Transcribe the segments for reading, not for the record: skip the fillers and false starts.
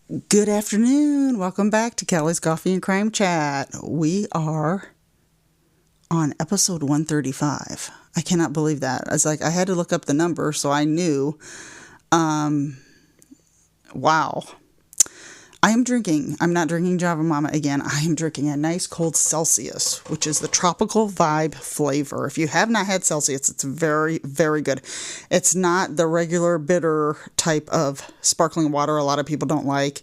Good afternoon. Welcome back to Kelly's Coffee and Crime Chat. We are on episode 135. I cannot believe that. I had to look up the number so I knew. Wow. I'm not drinking Java Mama again. I am drinking a nice cold Celsius, which is the tropical vibe flavor. If you have not had Celsius, it's very, very good. It's not the regular bitter type of sparkling water a lot of people don't like.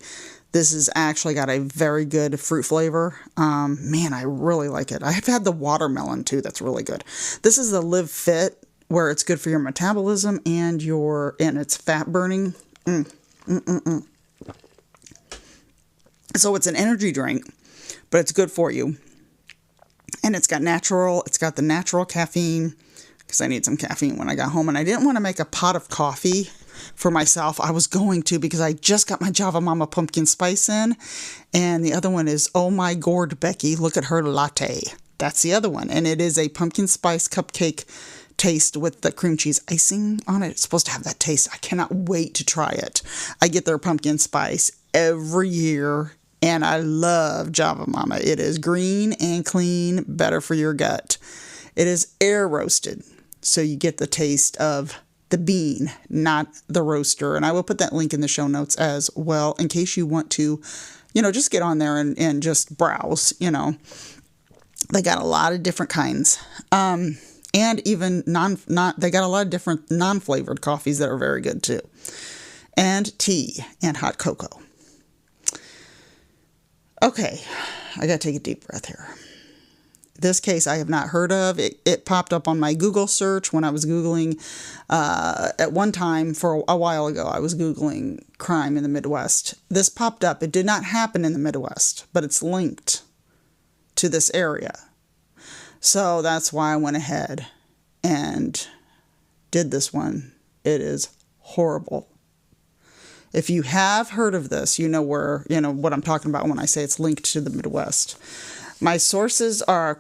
This has actually got a very good fruit flavor. Man, I really like it. I've had the watermelon too. That's really good. This is the Live Fit, where it's good for your metabolism and it's fat burning. So it's an energy drink, but it's good for you. And it's got the natural caffeine, because I need some caffeine when I got home. And I didn't want to make a pot of coffee for myself. I was going to, because I just got my Java Mama pumpkin spice in. And the other one is, oh my gourd, Becky, look at her latte. That's the other one. And it is a pumpkin spice cupcake taste with the cream cheese icing on it. It's supposed to have that taste. I cannot wait to try it. I get their pumpkin spice every year. And I love Java Mama. It is green and clean, better for your gut. It is air roasted, so you get the taste of the bean, not the roaster. And I will put that link in the show notes as well, in case you want to, just get on there and just browse. They got a lot of different kinds. And even they got a lot of different non-flavored coffees that are very good too. And tea and hot cocoa. Okay, I gotta take a deep breath here. This case I have not heard of. It popped up on my Google search when I was Googling. At one time, for a while ago, I was Googling crime in the Midwest. This popped up. It did not happen in the Midwest, but it's linked to this area. So that's why I went ahead and did this one. It is horrible. If you have heard of this, you know what I'm talking about when I say it's linked to the Midwest. My sources are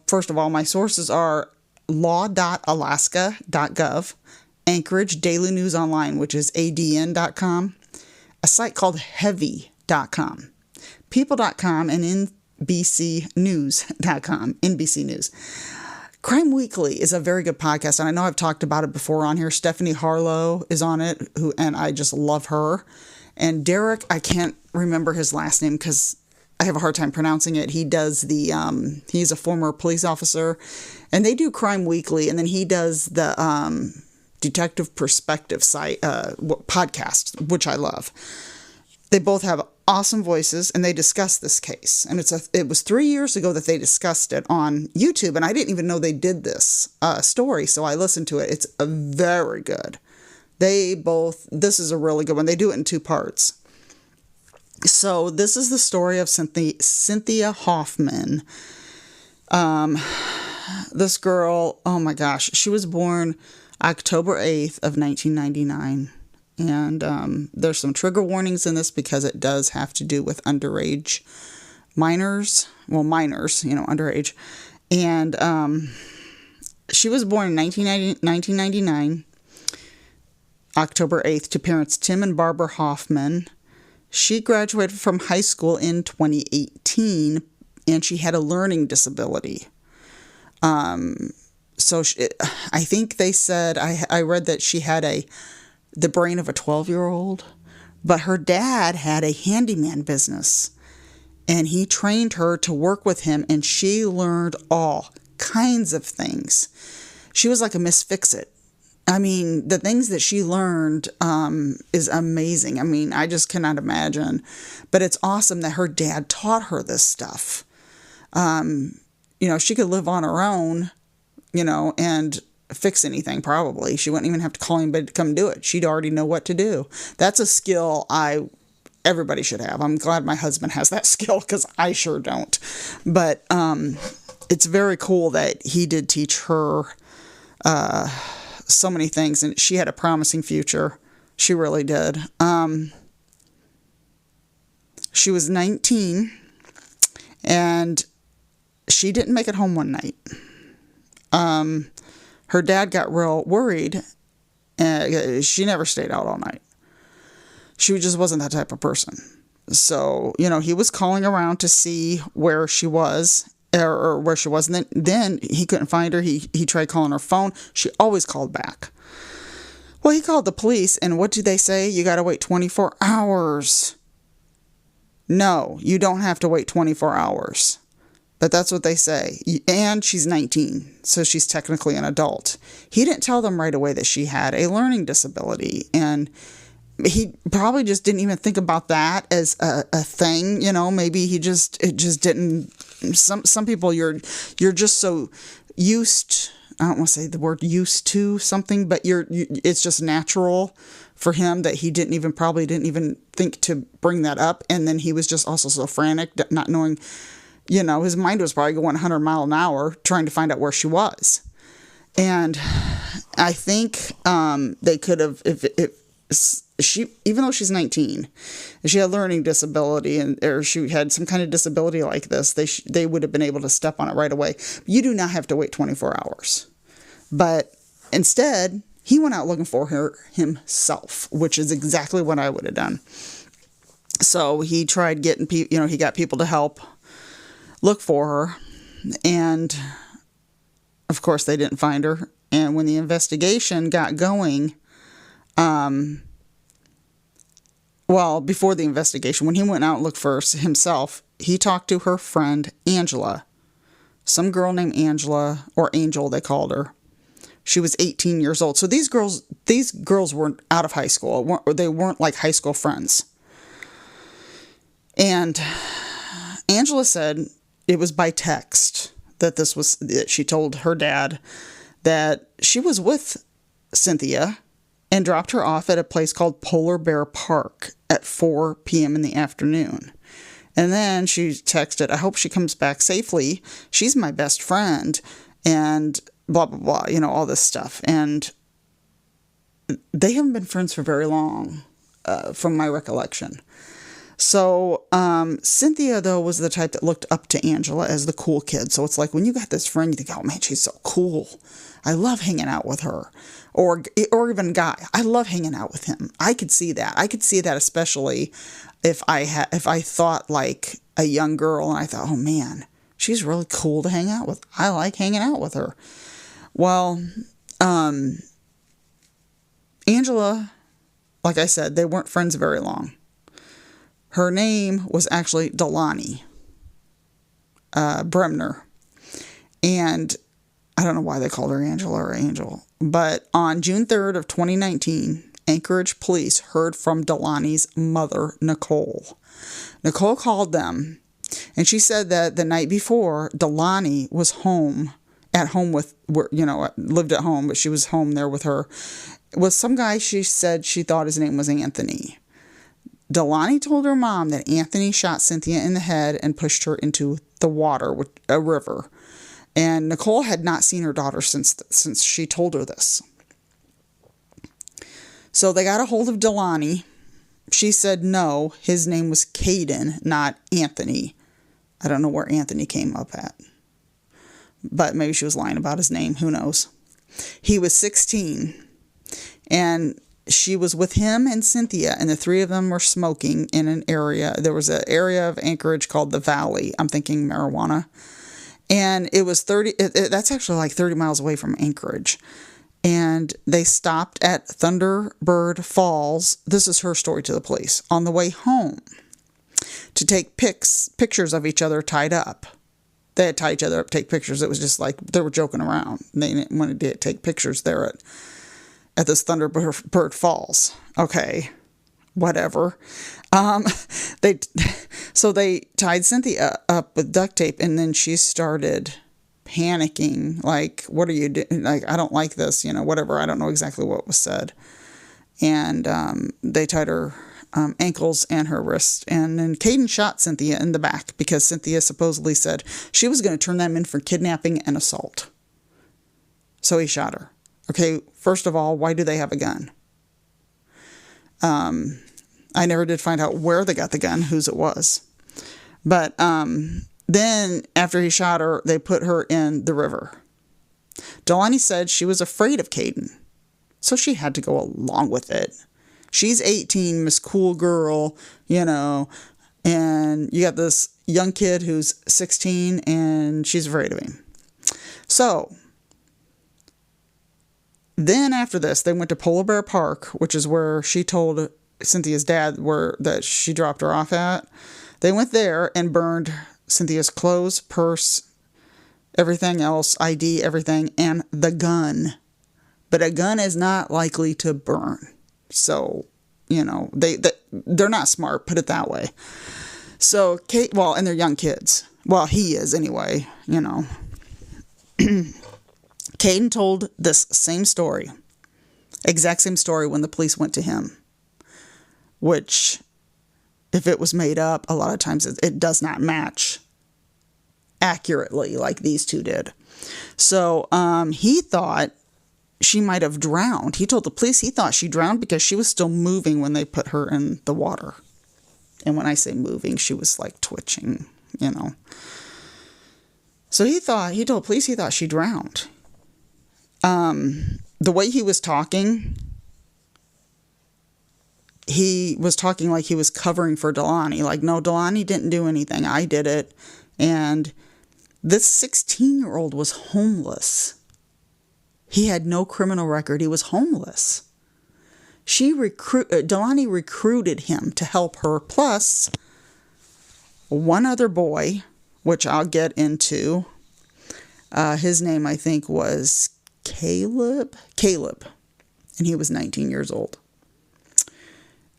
first of all, my sources are law.alaska.gov, Anchorage Daily News Online, which is adn.com, a site called heavy.com, people.com, and nbcnews.com, NBC News. Crime Weekly is a very good podcast, and I know I've talked about it before on here. Stephanie Harlow is on it, and I just love her. And Derek, I can't remember his last name because I have a hard time pronouncing it. He does he's a former police officer, and they do Crime Weekly, and then he does the Detective Perspective podcast, which I love. They both have awesome voices, and they discuss this case. And it was 3 years ago that they discussed it on YouTube, and I didn't even know they did this story, so I listened to it. It's very good. This is a really good one. They do it in 2 parts. So this is the story of Cynthia Hoffman. This girl, oh my gosh, she was born October 8th of 1999. And there's some trigger warnings in this because it does have to do with underage minors. Well, minors, underage. And she was born in 1999, October 8th, to parents Tim and Barbara Hoffman. She graduated from high school in 2018, and she had a learning disability. I think they said, I read that she had the brain of a 12-year-old, but her dad had a handyman business, and he trained her to work with him, and she learned all kinds of things. She was like a Miss Fix-It. I mean, the things that she learned is amazing. I mean, I just cannot imagine, but it's awesome that her dad taught her this stuff. She could live on her own, and fix anything, probably. She wouldn't even have to call anybody to come do it. She'd already know what to do. That's a skill everybody should have. I'm glad my husband has that skill, because I sure don't. But it's very cool that he did teach her so many things, and she had a promising future. She really did. She was 19, and she didn't make it home one night. Her dad got real worried, and she never stayed out all night. She just wasn't that type of person. So, he was calling around to see where she was, or where she was. And then he couldn't find her. He tried calling her phone. She always called back. Well, he called the police, and what do they say? You got to wait 24 hours. No, you don't have to wait 24 hours. But that's what they say. And she's 19, so she's technically an adult. He didn't tell them right away that she had a learning disability, and he probably just didn't even think about that as a thing. Maybe it just didn't. Some people, you're just so used. I don't want to say the word used to something, but it's just natural for him that he probably didn't even think to bring that up. And then he was just also so frantic, not knowing, his mind was probably going 100 miles an hour trying to find out where she was. And I think they could have, if she, even though she's 19, if she had a learning disability or she had some kind of disability like this, they would have been able to step on it right away. You do not have to wait 24 hours. But instead, he went out looking for her himself, which is exactly what I would have done. So he tried getting people, he got people to help look for her. And of course, they didn't find her. And when the investigation got going, before the investigation, when he went out and looked for himself, he talked to her friend, Angela. Some girl named Angela, or Angel, they called her. She was 18 years old. So these girls weren't out of high school. They weren't like high school friends. And Angela said it was by text that she told her dad that she was with Cynthia and dropped her off at a place called Polar Bear Park at 4 p.m. in the afternoon. And then she texted, I hope she comes back safely. She's my best friend. And blah, blah, blah, all this stuff. And they haven't been friends for very long, from my recollection. So Cynthia, though, was the type that looked up to Angela as the cool kid. So it's like when you got this friend, you think, oh, man, she's so cool. I love hanging out with her. Or even a guy. I love hanging out with him. I could see that. I could see that especially if I thought like a young girl and I thought, oh, man, she's really cool to hang out with. I like hanging out with her. Well, Angela, like I said, they weren't friends very long. Her name was actually Delaney Bremner. And I don't know why they called her Angela or Angel. But on June 3rd of 2019, Anchorage police heard from Delaney's mother, Nicole. Nicole called them, and she said that the night before, Delaney was at home with, lived at home, but she was home there with her, with some guy she said she thought his name was Anthony. Delaney told her mom that Anthony shot Cynthia in the head and pushed her into the water, a river. And Nicole had not seen her daughter since she told her this. So they got a hold of Delaney. She said no, his name was Caden, not Anthony. I don't know where Anthony came up at. But maybe she was lying about his name. Who knows? He was 16. And she was with him and Cynthia, and the three of them were smoking in an area. There was an area of Anchorage called the Valley. I'm thinking marijuana. And it was that's actually like 30 miles away from Anchorage. And they stopped at Thunderbird Falls. This is her story to the police. On the way home to take pictures of each other tied up. They had tied each other up, take pictures. It was just like they were joking around. They wanted to take pictures there at this Thunderbird Falls. Okay, whatever. They tied Cynthia up with duct tape, and then she started panicking. Like, what are you doing? Like, I don't like this, whatever. I don't know exactly what was said. And they tied her ankles and her wrists. And then Caden shot Cynthia in the back because Cynthia supposedly said she was going to turn them in for kidnapping and assault. So he shot her. Okay, first of all, why do they have a gun? I never did find out where they got the gun, whose it was. But then after he shot her, they put her in the river. Delaney said she was afraid of Caden, so she had to go along with it. She's 18, Miss Cool Girl, you know, and you got this young kid who's 16 and she's afraid of him. So then after this, they went to Polar Bear Park, which is where she told Cynthia's dad that she dropped her off at. They went there and burned Cynthia's clothes, purse, everything else, ID, everything, and the gun. But a gun is not likely to burn. So, you know, they're not smart, put it that way. So, and they're young kids. Well, he is anyway, you know. Caden told this same story, exact same story when the police went to him, which, if it was made up, a lot of times it does not match accurately like these two did. So he thought she might have drowned. He told the police he thought she drowned because she was still moving when they put her in the water. And when I say moving, she was like twitching, you know. So he told police he thought she drowned. The way he was talking like he was covering for Delaney. Like, no, Delaney didn't do anything. I did it. And this 16-year-old was homeless. He had no criminal record. He was homeless. Delaney recruited him to help her, plus one other boy, which I'll get into. His name, I think, was Caleb, and he was 19 years old.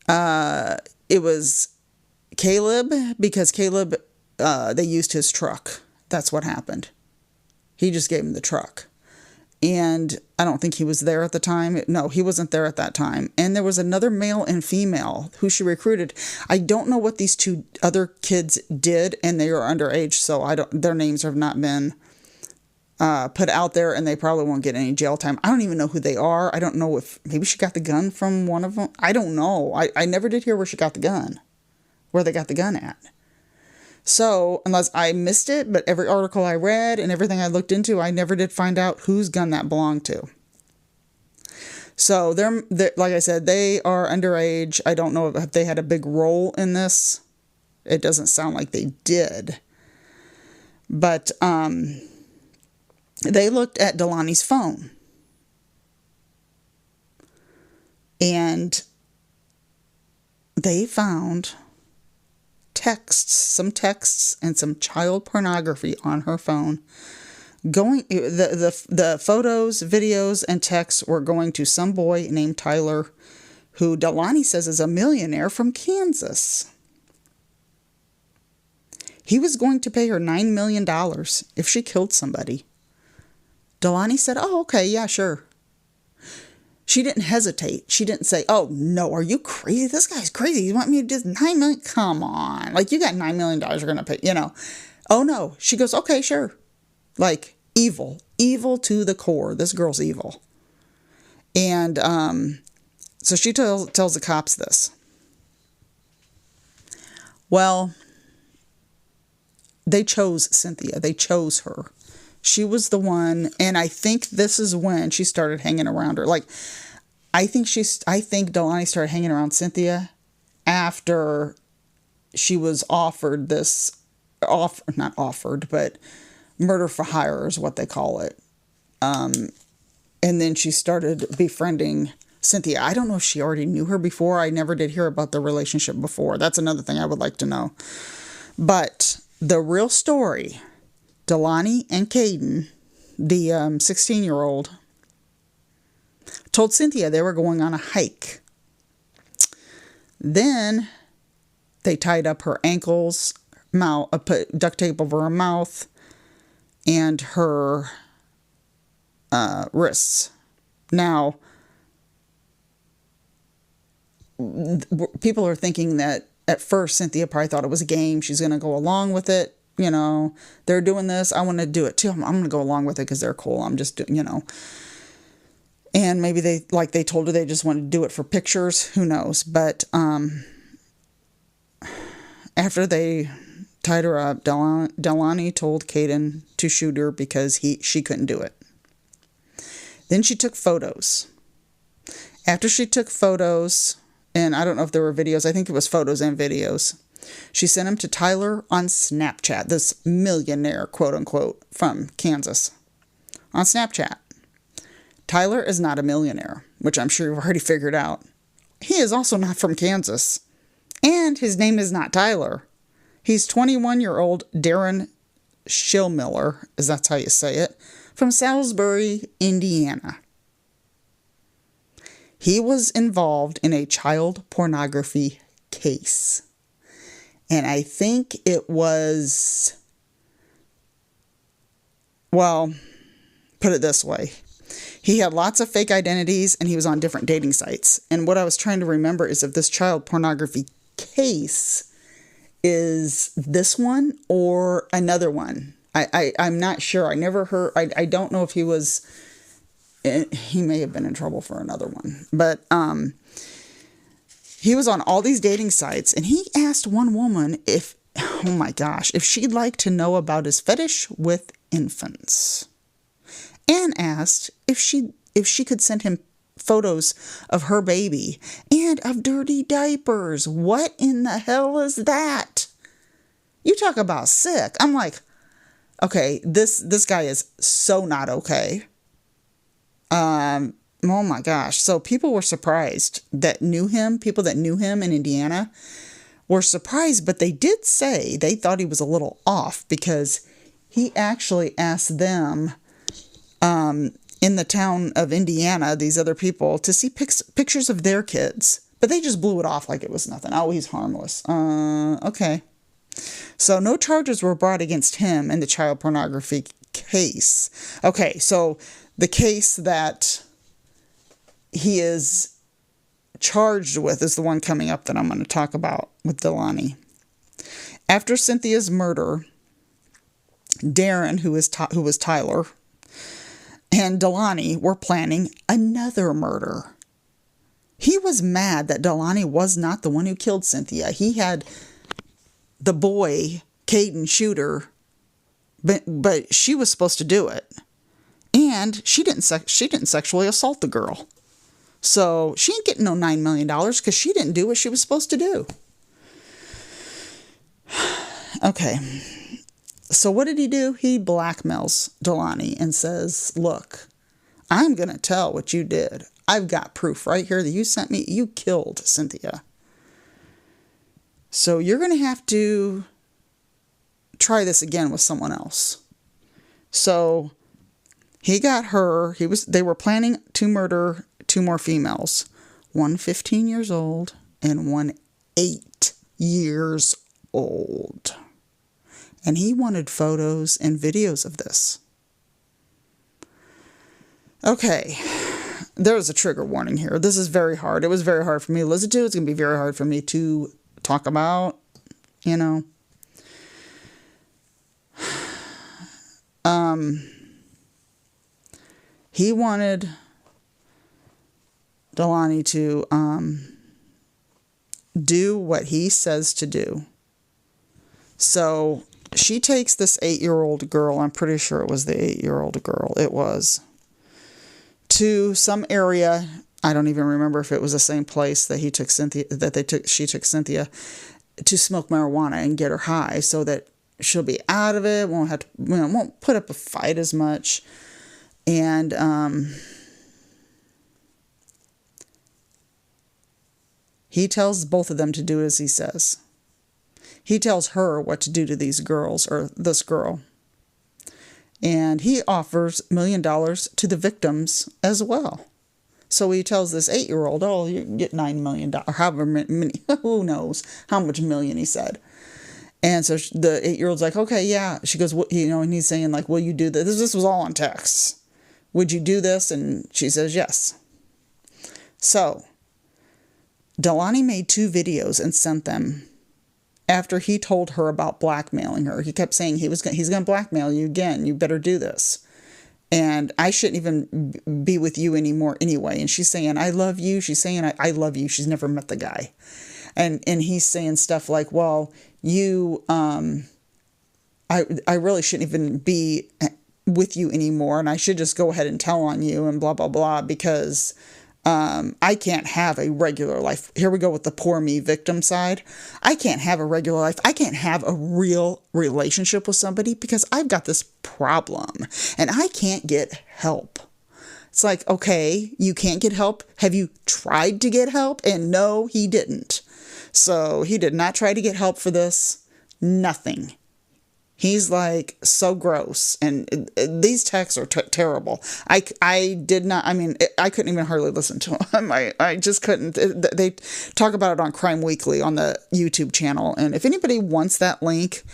It was Caleb because Caleb, they used his truck. That's what happened. He just gave him the truck. And I don't think he was there at the time. No, he wasn't there at that time. And there was another male and female who she recruited. I don't know what these two other kids did, and they are underage, so their names have not been put out there, and they probably won't get any jail time. I don't even know who they are. I don't know if maybe she got the gun from one of them. I don't know. I never did hear where she got the gun, where they got the gun at. So, unless I missed it, but every article I read and everything I looked into, I never did find out whose gun that belonged to. So, they're like I said, they are underage. I don't know if they had a big role in this. It doesn't sound like they did. But, they looked at Delaney's phone. And they found some texts and some child pornography on her phone. The photos, videos, and texts were going to some boy named Tyler, who Delaney says is a millionaire from Kansas. He was going to pay her $9 million if she killed somebody. Delaney said, "Oh, okay, yeah, sure." She didn't hesitate. She didn't say, "Oh, no, are you crazy? This guy's crazy. You want me to do $9 million? Come on. Like, you got $9 million you're going to pay, you know." Oh, no. She goes, "Okay, sure." Like, evil. Evil to the core. This girl's evil. And so she tells the cops this. Well, they chose Cynthia. They chose her. She was the one, and I think this is when she started hanging around her. Like, I think Delaney started hanging around Cynthia after she was offered this, not offered, but murder for hire is what they call it. And then she started befriending Cynthia. I don't know if she already knew her before. I never did hear about the relationship before. That's another thing I would like to know. But the real story, Delaney and Caden, the 16-year-old, told Cynthia they were going on a hike. Then they tied up her ankles, put duct tape over her mouth, and her wrists. Now, people are thinking that at first Cynthia probably thought it was a game. She's going to go along with it. You know, they're doing this. I want to do it too. I'm going to go along with it because they're cool. I'm just doing, you know. And maybe they told her they just wanted to do it for pictures. Who knows? But after they tied her up, Delaney told Caden to shoot her because she couldn't do it. Then she took photos. After she took photos, And I don't know if there were videos. I think it was photos and videos. She sent them to Tyler on Snapchat, this millionaire, quote unquote, from Kansas, on Snapchat. Tyler is not a millionaire, which I'm sure you've already figured out. He is also not from Kansas. And his name is not Tyler. He's 21-year-old Darren Schillmiller, as that's how you say it, from Salisbury, Indiana. He was involved in a child pornography case. And I think it was, well, put it this way. He had lots of fake identities and he was on different dating sites. And what I was trying to remember is if this child pornography case is this one or another one. I'm not sure. I never heard. I don't know if he was. He may have been in trouble for another one. But he was on all these dating sites and he asked one woman if, oh my gosh, if she'd like to know about his fetish with infants. And asked if she could send him photos of her baby and of dirty diapers. What in the hell is that? You talk about sick. I'm like, okay, this guy is so not okay. Oh my gosh. So people were surprised that knew him. People that knew him in Indiana were surprised, but they did say they thought he was a little off because he actually asked them in the town of Indiana, these other people, to see pictures of their kids. But they just blew it off like it was nothing. Oh, he's harmless. Okay. So no charges were brought against him in the child pornography case. Okay, so the case that he is charged with is the one coming up that I'm going to talk about with Delaney. After Cynthia's murder, Darren, who was Tyler, and Delaney were planning another murder. He was mad that Delaney was not the one who killed Cynthia. He had the boy, Caden, shoot her, but she was supposed to do it. And she didn't sexually assault the girl. So she ain't getting no $9 million because she didn't do what she was supposed to do. Okay. So what did he do? He blackmails Delaney and says, look, I'm going to tell what you did. I've got proof right here that you sent me. You killed Cynthia. So you're going to have to try this again with someone else. So he got her. They were planning to murder 2 more females. One 15 years old and one 8 years old. And he wanted photos and videos of this. Okay. There's a trigger warning here. This is very hard. It was very hard for me to listen to. It's going to be very hard for me to talk about, you know. He wanted Delaney to do what he says to do. So she takes this 8-year-old girl, I'm pretty sure it was the 8-year-old girl, it was, to some area, I don't even remember if it was the same place that she took Cynthia, to smoke marijuana and get her high so that she'll be out of it, won't put up a fight as much. And he tells both of them to do as he says. He tells her what to do to these girls, or this girl. And he offers $1 million to the victims as well. So he tells this 8-year-old, oh, you get $9 million, or however many, who knows how much million he said. And so the 8-year-old's like, okay, yeah. She goes, and he's saying like, will you do this? This was all on text. Would you do this? And she says, yes. So Delaney made 2 videos and sent them after he told her about blackmailing her. He kept saying he's going to blackmail you again. You better do this. And I shouldn't even be with you anymore anyway. And she's saying, I love you. She's saying, I love you. She's never met the guy. And he's saying stuff like, well, you, I really shouldn't even be with you anymore. And I should just go ahead and tell on you and blah, blah, blah, because I can't have a regular life. Here we go with the poor me victim side. I can't have a regular life. I can't have a real relationship with somebody because I've got this problem and I can't get help. It's like, okay, you can't get help. Have you tried to get help? And no, he didn't. So he did not try to get help for this. Nothing. He's like so gross, and these texts are terrible. I did not. I mean, I couldn't even hardly listen to them. I just couldn't. They talk about it on Crime Weekly on the YouTube channel, and if anybody wants that link,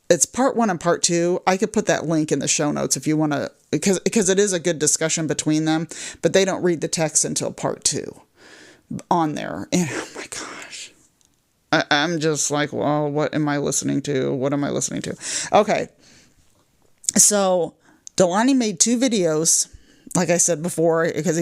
it's part 1 and part 2. I could put that link in the show notes if you want to, because it is a good discussion between them. But they don't read the text until part 2 on there, and oh my gosh. I'm just like, well, what am I listening to? What am I listening to? Okay. So Delaney made 2 videos, like I said before, because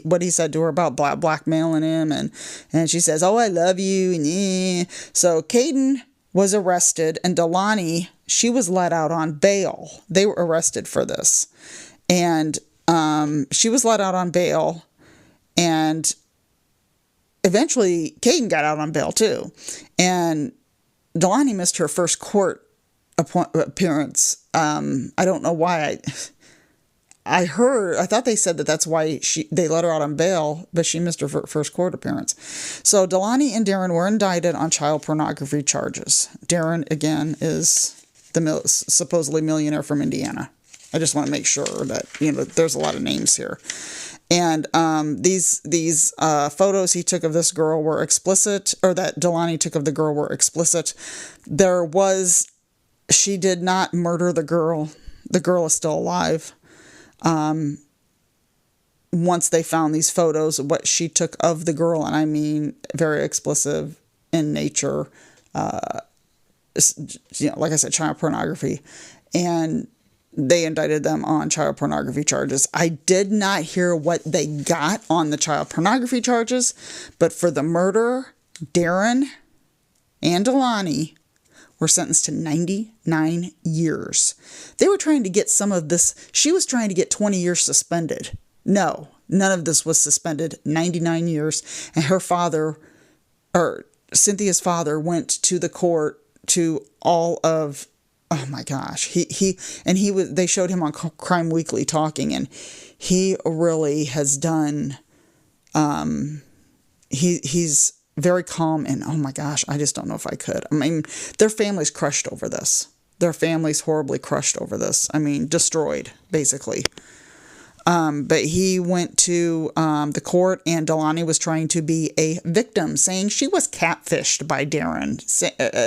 what he said to her about blackmailing him, and she says, "Oh, I love you," and yeah. So Caden was arrested, and Delaney, she was let out on bail. They were arrested for this, and she was let out on bail, and eventually, Caden got out on bail too, and Delaney missed her first court appearance. I don't know why. I thought they said that's why they let her out on bail, but she missed her first court appearance. So Delaney and Darren were indicted on child pornography charges. Darren, again, is the supposedly millionaire from Indiana. I just want to make sure that, there's a lot of names here. And these photos he took of this girl were explicit, or that Delaney took of the girl were explicit. She did not murder the girl. The girl is still alive. Once they found these photos of what she took of the girl, and I mean very explicit in nature, like I said, child pornography, and they indicted them on child pornography charges. I did not hear what they got on the child pornography charges, but for the murder, Darren and Delaney were sentenced to 99 years. They were trying to get some of this. She was trying to get 20 years suspended. No, none of this was suspended. 99 years. And her father, or Cynthia's father, went to the court to all of, oh my gosh, they showed him on Crime Weekly talking, and he really has done, he's very calm, and oh my gosh, I just don't know if I could. I mean, their family's crushed over this. Their family's horribly crushed over this. I mean, destroyed, basically. But he went to the court, and Delaney was trying to be a victim, saying she was catfished by Darren,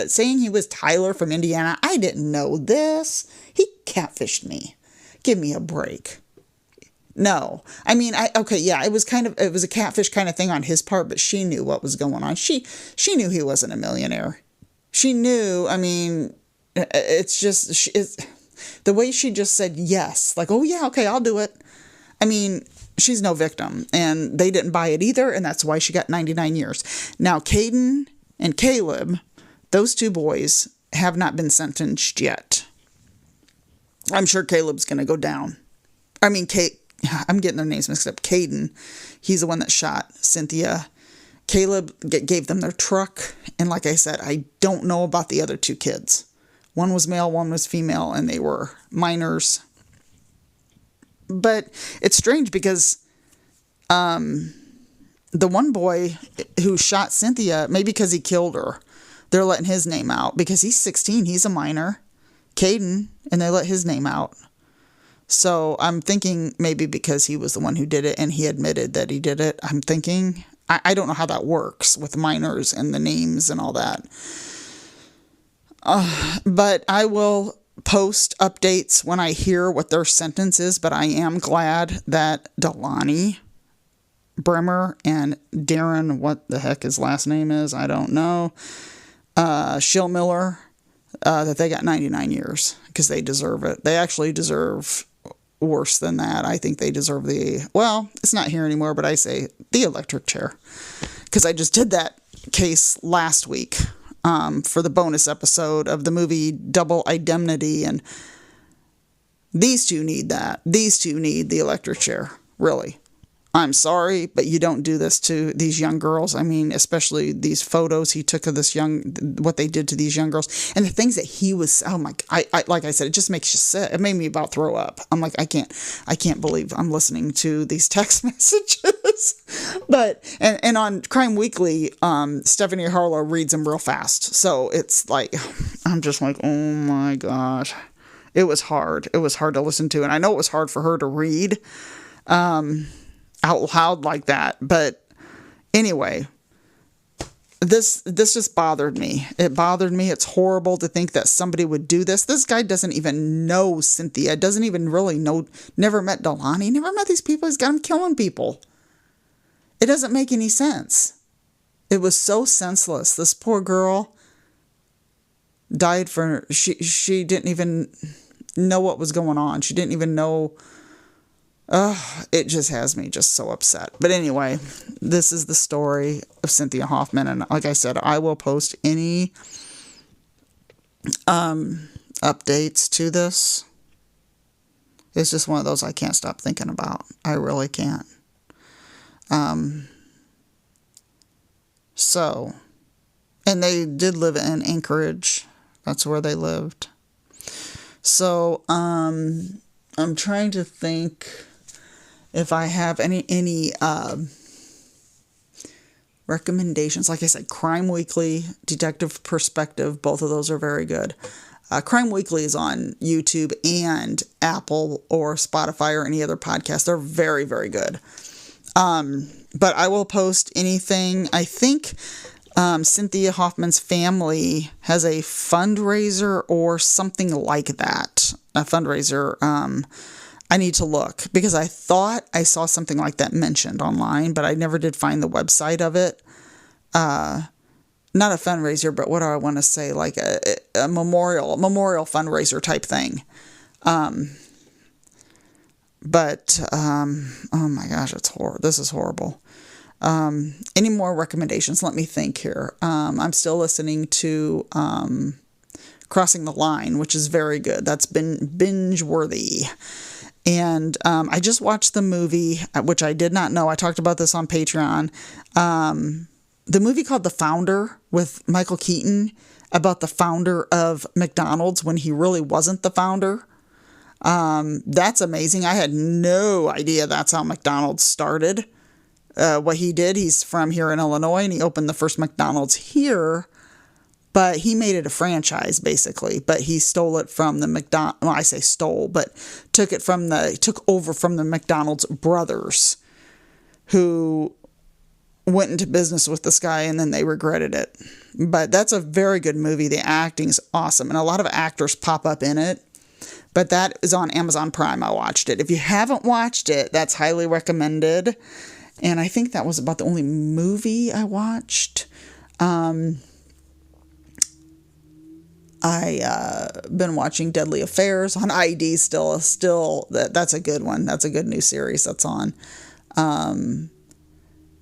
saying he was Tyler from Indiana. I didn't know this. He catfished me. Give me a break. No. I mean, it was a catfish kind of thing on his part, but she knew what was going on. She knew he wasn't a millionaire. She knew, I mean, it's just, the way she just said yes, like, oh yeah, okay, I'll do it. I mean, she's no victim, and they didn't buy it either, and that's why she got 99 years. Now, Caden and Caleb, those 2 boys, have not been sentenced yet. I'm sure Caleb's going to go down. I mean, I'm getting their names mixed up. Caden, he's the one that shot Cynthia. Caleb gave them their truck, and like I said, I don't know about the other 2 kids. One was male, one was female, and they were minors. But it's strange because the one boy who shot Cynthia, maybe because he killed her, they're letting his name out because he's 16. He's a minor. Caden, and they let his name out. So I'm thinking maybe because he was the one who did it and he admitted that he did it. I'm thinking, I don't know how that works with minors and the names and all that. But I will post updates when I hear what their sentence is, but I am glad that Delaney Bremer and Darren, what the heck his last name is, I don't know, Schillmiller, that they got 99 years because they deserve it. They actually deserve worse than that. I think they deserve it's not here anymore, but I say the electric chair because I just did that case last week. For the bonus episode of the movie Double Indemnity, and these 2 need that. These 2 need the electric chair, really. I'm sorry, but you don't do this to these young girls. I mean, especially these photos he took of what they did to these young girls, and the things that he was. Oh my! Like I said, it just makes you sick. It made me about throw up. I'm like, I can't believe I'm listening to these text messages. But and on Crime Weekly, Stephanie Harlow reads them real fast, so it's like, I'm just like, oh my gosh, it was hard. It was hard to listen to, and I know it was hard for her to read. Out loud like that. But anyway, this just bothered me. It bothered me. It's horrible to think that somebody would do this. This guy doesn't even know Cynthia, doesn't even really know, never met Delaney, never met these people. He's got him killing people. It doesn't make any sense. It was so senseless. This poor girl died for, she didn't even know what was going on. She didn't even know. It just has me just so upset. But anyway, this is the story of Cynthia Hoffman. And like I said, I will post any updates to this. It's just one of those I can't stop thinking about. I really can't. So, and they did live in Anchorage. That's where they lived. So, I'm trying to think if I have any recommendations. Like I said, Crime Weekly, Detective Perspective, both of those are very good. Crime Weekly is on YouTube and Apple or Spotify or any other podcast. They're very, very good. But I will post anything. I think Cynthia Hoffman's family has a fundraiser or something like that. A fundraiser. I need to look because I thought I saw something like that mentioned online, but I never did find the website of it. Not a fundraiser, but what do I want to say? Like a memorial fundraiser type thing. Oh my gosh, it's horrible. This is horrible. Any more recommendations? Let me think here. I'm still listening to Crossing the Line, which is very good. That's been binge worthy. And I just watched the movie, which I did not know. I talked about this on Patreon. The movie called The Founder with Michael Keaton, about the founder of McDonald's when he really wasn't the founder. That's amazing. I had no idea that's how McDonald's started. What he did, he's from here in Illinois, and he opened the first McDonald's here. But he made it a franchise, basically. But he stole it from the McDonald's. Well, I say stole, but took over from the McDonald's brothers, who went into business with this guy, and then they regretted it. But that's a very good movie. The acting's awesome, and a lot of actors pop up in it. But that is on Amazon Prime. I watched it. If you haven't watched it, that's highly recommended. And I think that was about the only movie I watched. Been watching Deadly Affairs on ID still. That's a good one. That's a good new series that's on. And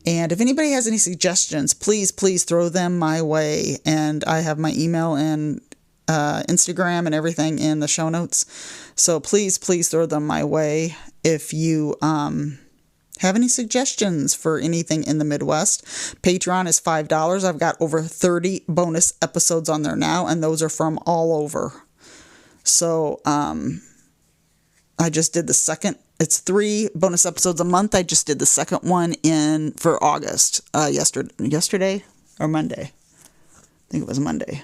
if anybody has any suggestions, please throw them my way. And I have my email and Instagram and everything in the show notes. So please throw them my way if you have any suggestions for anything in the Midwest. Patreon is $5. I've got over 30 bonus episodes on there now, and those are from all over. So I just did the second. It's 3 bonus episodes a month. I just did the second one for August yesterday or Monday. I think it was Monday.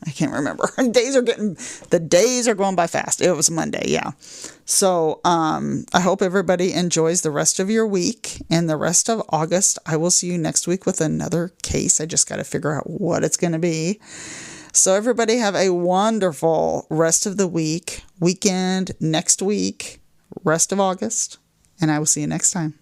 I can't remember. The days are going by fast. It was Monday, yeah. So I hope everybody enjoys the rest of your week and the rest of August. I will see you next week with another case. I just got to figure out what it's going to be. So everybody have a wonderful rest of the weekend, next week, rest of August, and I will see you next time.